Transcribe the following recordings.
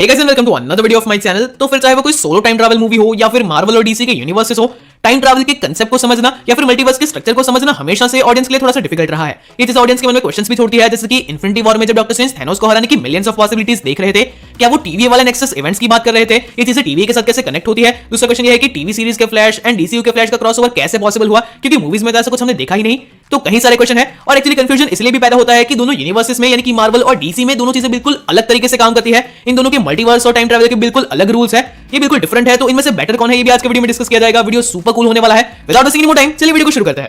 Hey guys and welcome to another video of my channel। तो फिर चाहे वो कोई सोलो टाइम ट्रैवल मूवी हो या फिर मार्वल और डीसी के यूनिवर्सेस हो, टाइम ट्रैवल के कंसेप्ट को समझना या फिर मल्टीवर्स के स्ट्रक्चर को समझना हमेशा से ऑडियंस के लिए थोड़ा सा डिफिकल्ट रहा है। ये चीज ऑडियंस के मन में क्वेश्चंस भी छोड़ती है, जैसे कि इन्फिनिटी वॉर में जब डॉक्टर स्ट्रेंज थैनोस को हराने की मिलियंस ऑफ पॉसिबिलिटीज देख रहे थे, क्या वो टीवी वाले नेक्सस इवेंट्स की बात कर रहे थे, ये चीजें टीवी के साथ कैसे कनेक्ट होती है। दूसरा क्वेश्चन ये है कि टीवी सीरीज के फ्लैश एंड डीसीयू के फ्लैश का क्रॉसओवर कैसे पॉसिबल हुआ, क्योंकि मूवीज में तो ऐसा कुछ हमने देखा ही नहीं। तो कहीं सारे क्वेश्चन है और एक्चुअली कंफ्यूजन इसलिए भी पैदा होता है कि दोनों यूनिवर्सेस में यानी कि मार्वल और डीसी में दोनों चीजें बिल्कुल अलग तरीके से काम करती है। इन दोनों के मल्टीवर्स और टाइम ट्रैवल के बिल्कुल अलग रूल्स है, ये बिल्कुल डिफरेंट है। तो इनमें से बेटर कौन है ये भी आज के वीडियो में डिस्कस किया जाएगा। वीडियो सुपर कूल होने वाला है। Without wasting any more time चलिए वीडियो को शुरू करते हैं।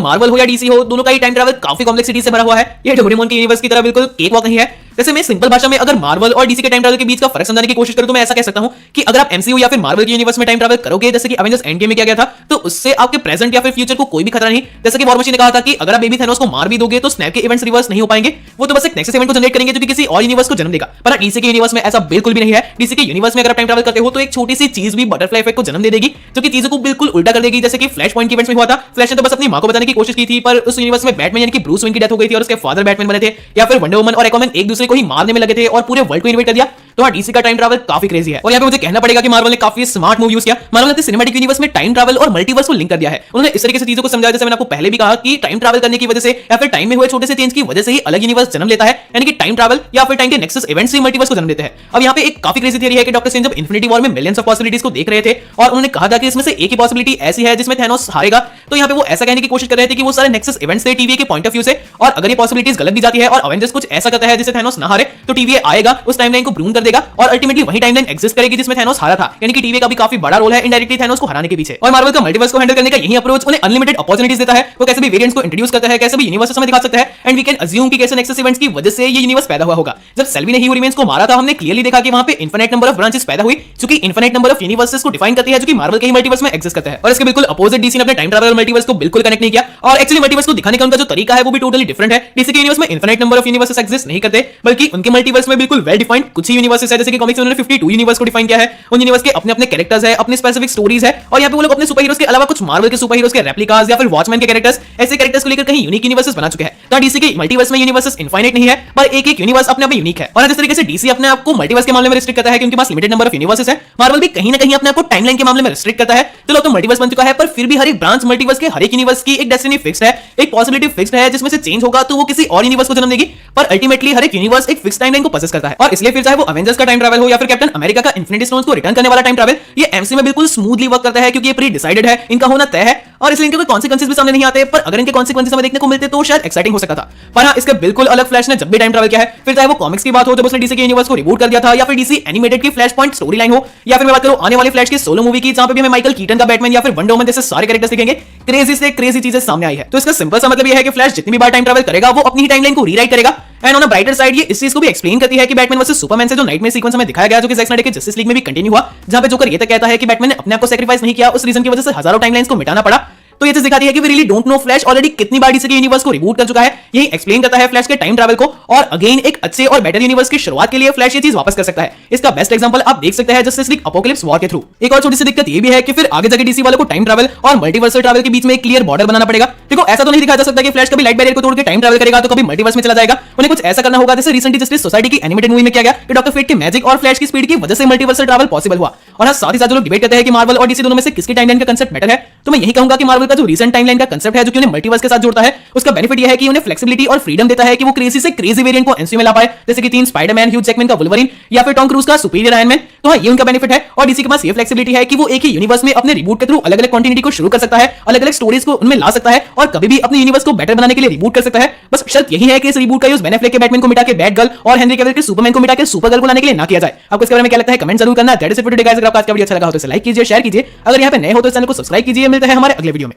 मार्वल हो या डीसी हो, दोनों का ही टाइम ट्रैवल काफी कॉम्प्लेक्सिटी से भरा हुआ है। ये डोरेमोन के यूनिवर्स की तरह बिल्कुल केक वॉक नहीं है। जैसे मैं सिंपल भाषा में अगर मार्वल और डीसी के टाइम ट्रैवल के बीच का फर्क समझाने की कोशिश करूं तो मैं ऐसा कह सकता हूं कि अगर आप एमसीयू या फिर मार्वल के यूनिवर्स में टाइम ट्रैवल करोगे, जैसे कि एवेंजर्स एंड गेम में किया गया था, तो उससे आपके प्रेजेंट या फिर फ्यूचर को कोई भी खतरा नहीं। जैसे कि वॉर मशीन ने कहा था कि अगर आप बेबी थैनोस को मार भी दोगे तो स्नैप के इवेंट्स रिवर्स नहीं हो पाएंगे, वो तो बस एक नेक्सस इवेंट को जनरेट करेंगे जो कि किसी और यूनिवर्स को जन्म देगा। पर डीसी के यूनिवर्स में ऐसा बिल्कुल भी नहीं है। डीसी के यूनिवर्स में अगर आप टाइम ट्रैवल करते हो तो एक छोटी सी चीज भी बटरफ्लाई इफेक्ट को जन्म दे देगी, जो कि चीजों को बिल्कुल उल्टा कर देगी। जैसे कि फ्लैश पॉइंट के इवेंट्स में हुआ था। फ्लैश ने तो बस अपनी मां को बताने की कोशिश की थी, पर उस यूनिवर्स में बैटमैन यानी कि ब्रूस वेन की डेथ हो गई थी और उसके फादर बैटमैन बने थे, या फिर वंडर वुमन और एक्वामैन एक दूसरे को ही मारने में लगे थे और पूरे वर्ल्ड को इन्वेट कर दिया। तो हाँ, डीसी का टाइम ट्रैवल काफी क्रेजी है। और यहाँ पे मुझे कहना पड़ेगा कि मार्वल ने काफी स्मार्ट मूव यूज किया। मार्वल ने सिनेमैटिक यूनिवर्स में टाइम ट्रैवल और मल्टीवर्स को लिंक कर दिया है। उन्होंने इस तरीके से चीजों को समझाया, जैसे मैंने आपको पहले भी कहा कि टाइम ट्रैवल करने की वजह से या फिर टाइम में हुए छोटे से चेंज की वजह से ही अलग यूनिवर्स जन्म लेता है, यानी कि टाइम ट्रैवल या फिर टाइम के नेक्सस इवेंट्स से मल्टीवर्स को जन्म देते हैं। अब यहाँ पे एक काफी क्रेजी थियरी है कि डॉक्टर स्ट्रेंज जब इन्फिनिटी वॉर में मिलियंस ऑफ पॉसिबिलिटीज को देख रहे थे और उन्होंने कहा था कि इसमें से एक ही पॉसिबिलिटी ऐसी है जिसमें थैनोस हारेगा, तो यहाँ पे वो ऐसा कहने की कोशिश कर रहे थे कि वो सारे नेक्सस इवेंट्स थे टीवी के पॉइंट ऑफ व्यू से, और अगर ये पॉसिबिलिटीज गलत भी जाती है और अवेंजर्स कुछ ऐसा करता है जिससे थैनोस ना हारे, तो टीवी आएगा, उस टाइमलाइन को ब्रून कर देगा और अल्टीमेटली वही टाइमलाइन एग्जिस्ट करेगी जिसमें थैनोस हारा था। यानी कि टीवी का भी काफी बड़ा रोल है इनडायरेक्टली थैनोस को हराने के पीछे। और मार्वल का मल्टीवर्स को हैंडल करने का यही अप्रोच उन्हें अनलिमिटेड अपॉर्चुनिटीज देता है। वो कैसे भी वेरिएंट्स को इंट्रोड्यूस करता है, कैसे भी यूनिवर्सेस हमें दिखा सकता है, एंड वी कैन अज्यूम कि कैसे नेक्सस इवेंट्स की वजह से ये यूनिवर्स पैदा हुआ होगा। जब सेल्वी ने ह्यू रिमेन्स को मारा था, हमने क्लियरली देखा कि वहां पे इनफिनिट नंबर ऑफ ब्रांचेस पैदा हुई, जो कि इनफिनिट नंबर ऑफ यूनिवर्सेस को डिफाइन करती है, जो कि मार्वल के ही मल्टीवर्स में एग्जिस्ट करता है। और इसके बिल्कुल अपोजिट डीसी ने अपने टाइम ट्रैवल और मल्टीवर्स को बिल्कुल कनेक्ट नहीं किया, और एक्चुअली मल्टीवर्स को दिखाने का उनका जो तरीका है वो भी टोटली डिफरेंट है। डीसी के यूनिवर्स में infinite number of universes exist नहीं करते, बल्कि उनके मल्टीवर्स में बिल्कुल वेल डिफाइंड कुछ ही यूनिवर्सेस है। जैसे कि कॉमिक्स में उन्होंने 52 यूनिवर्स को डिफाइन किया है। उन यूनिवर्स के अपने अपने कैरेक्टर्स है, अपने स्पेसिफिक स्टोरीज है, और यहाँ पे वो लोग अपने सुपर हीरोज के अलावा कुछ मार्वल के सुपर हीरोज के रेप्लिकास या फिर वॉचमैन के कैरेक्टर्स, ऐसे कैरेक्टर्स को लेकर कहीं यूनिक यूनिवर्सेस बना चुके हैं। तो डीसी के मल्टीवर्स में यूनिवर्सेस इनफाइनाइट नहीं है, पर एक एक यूनिवर्स अपने आप में यूनिक है। और जिस तरीके से डीसी अपने आप को मल्टीवर्स के मामले में रिस्ट्रिक्ट करता है कि उनके पास लिमिटेड नंबर ऑफ यूनिवर्सेस है, मार्वल भी कहीं ना कहीं अपने आप को टाइमलाइन के मामले में रिस्ट्रिक्ट करता है। चलो तो मल्टीवर्स बन चुका है, पर फिर भी हर एक ब्रांच मल्टीवर्स के हर एक यूनिवर्स की एक डेस्टिनी फिक्स्ड है, एक पॉसिबिलिटी फिक्स्ड है, जिसमें से चेंज होगा तो वो किसी और यूनिवर्स को जन्म देगी। पर अल्टीमेटली हर एक यूनिवर्स एक फिक्स्ड टाइमलाइन को पसेस करता है, और इसलिए फिर चाहे वो अवेंजर्स का टाइम ट्रैवल हो या फिर कैप्टन अमेरिका का इन्फिनिटी स्टोन्स को रिटर्न करने वाला टाइम ट्रैवल, ये एमसीयू में बिल्कुल स्मूथली वर्क करता है, क्योंकि ये प्री डिसाइडेड है, इनका होना तय है, और इसलिए इनके कोई कॉन्सिक्वेंसेस भी सामने नहीं आते। पर अगर इनके कॉन्सिक्वेंसेस हमें देखने को मिलते तो शायद एक्साइटिंग हो सकता था। पर हाँ, इसके बिल्कुल अलग फ्लैश ने जब भी टाइम ट्रैवल किया है, फिर चाहे वो कॉमिक्स की बात हो जब उसने डीसी के यूनिवर्स को रिबूट कर दिया था, या फिर डीसी एनिमेटेड की फ्लैश पॉइंट स्टोरी लाइन हो, या फिर मैं बात करूं आने वाली फ्लैश की सोलो मूवी की, जहां पे भी हमें माइकल कीटन का बैटमैन या फिर वंडर वुमन जैसे सारे कैरेक्टर्स दिखेंगे, क्रेजी से क्रेजी चीजें सामने आई है। तो इसका सिंपल सा मतलब यह है कि फ्लैश जितनी भी बार टाइम ट्रैवल करेगा वो अपनी ही टाइमलाइन को रीराइट करेगा। And on a brighter side ये इस चीज को भी एक्सप्लेन करती है कि बैटमैन वर्सेस सुपरमैन से जो नाइटमेयर सीक्वेंस हमें दिखाया गया, जो कि ज़ैक स्नाइडर के जस्टिस लीग में भी कंटिन्यू हुआ, जहां पे जोकर ये तक कहता है कि बैटमैन ने अपने आप को सैक्रिफाइस नहीं किया, उस रीजन की वजह से हजारों टाइमलाइंस को मिटाना पड़ा। तो ये चीज दिखाती है कि we really don't know Flash already कितनी बार डीसी के यूनिवर्स को रिबूट कर चुका है। यही एक्सप्लेन करता है फ्लैश के टाइम ट्रैवल को, और अगेन एक अच्छे और बेटर यूनिवर्स की शुरुआत के लिए फ्लैश ये चीज वापस कर सकता है। इसका बेस्ट एग्जांपल आप देख सकते हैं जस्टिस लीग एपोकलिप्स वॉर के थ्रू। एक और छोटी सी दिक्कत ये भी है कि फिर आगे जाके डीसी वालों को टाइम ट्रैवल और मल्टीवर्सल ट्रैवल के बीच में एक क्लियर बॉर्डर बनाना पड़ेगा। देखो ऐसा तो नहीं दिखाया जा सकता कि फ्लैश कभी लाइट बैरियर को तोड़ के टाइम ट्रैवल करेगा तो कभी मल्टीवर्स में चला जाएगा। उन्हें कुछ ऐसा करना होगा जैसे रिसेंटली जस्टिस सोसाइटी की एनिमेटेड मूवी में किया गया कि डॉक्टर फेट के मैजिक और फ्लैश की स्पीड की वजह से मल्टीवर्सल ट्रैवल पॉसिबल हुआ। और हाँ, साथ ही साथ जो लोग डिबेट करते हैं कि मार्वल और डीसी दोनों में से किसकी टाइमलाइन का कांसेप्ट बेटर है, तो मैं यही कहूंगा कि मार्वल का जो रीसेंट टाइमलाइन का कांसेप्ट है, जो कि उन्हें मल्टीवर्स के साथ जोड़ता है, उसका बेनिफिट यह है कि उन्हें फ्लेक्सिबिलिटी और फ्रीडम देता है कि वो क्रेजी से क्रेजी वेरिएंट को एमसीयू में ला पाए, जैसे कि 3 स्पाइडरमैन, ह्यू जैकमैन का वुल्वरीन, या फिर टॉम क्रूज का सुपीरियर आयरन मैन। तो हाँ, ये उनका बेनिफिट है। और डीसी के पास ये फ्लेक्सिबिलिटी है कि वो एक ही यूनिवर्स में अपने रिबूट के थ्रू अलग अलग कंटिन्यूटी को शुरू कर सकता है, अलग अलग स्टोरीज को उनमें ला सकता है, और कभी भी अपने यूनिवर्स को बेटर बनाने के लिए रिबूट कर सकता है। बस शर्त यही है कि इस रिबूट का यूज बेन एफ्लेक के बैटमैन को मिटा के बैटगर्ल और हेनरी कैविल के सुपरमैन को मिटा के सुपरगर्ल को लाने के लिए ना किया जाए। आपको इसके बारे में क्या लगता है कमेंट जरूर करना। That is it for today guys. अगर आपको आज का वीडियो अच्छा लगा हो तो इसे लाइक कीजिए, शेयर कीजिए। अगर यहाँ पे नए हो तो चैनल को सब्सक्राइब कीजिए। मिलते हैं हमारे अगले वीडियो में।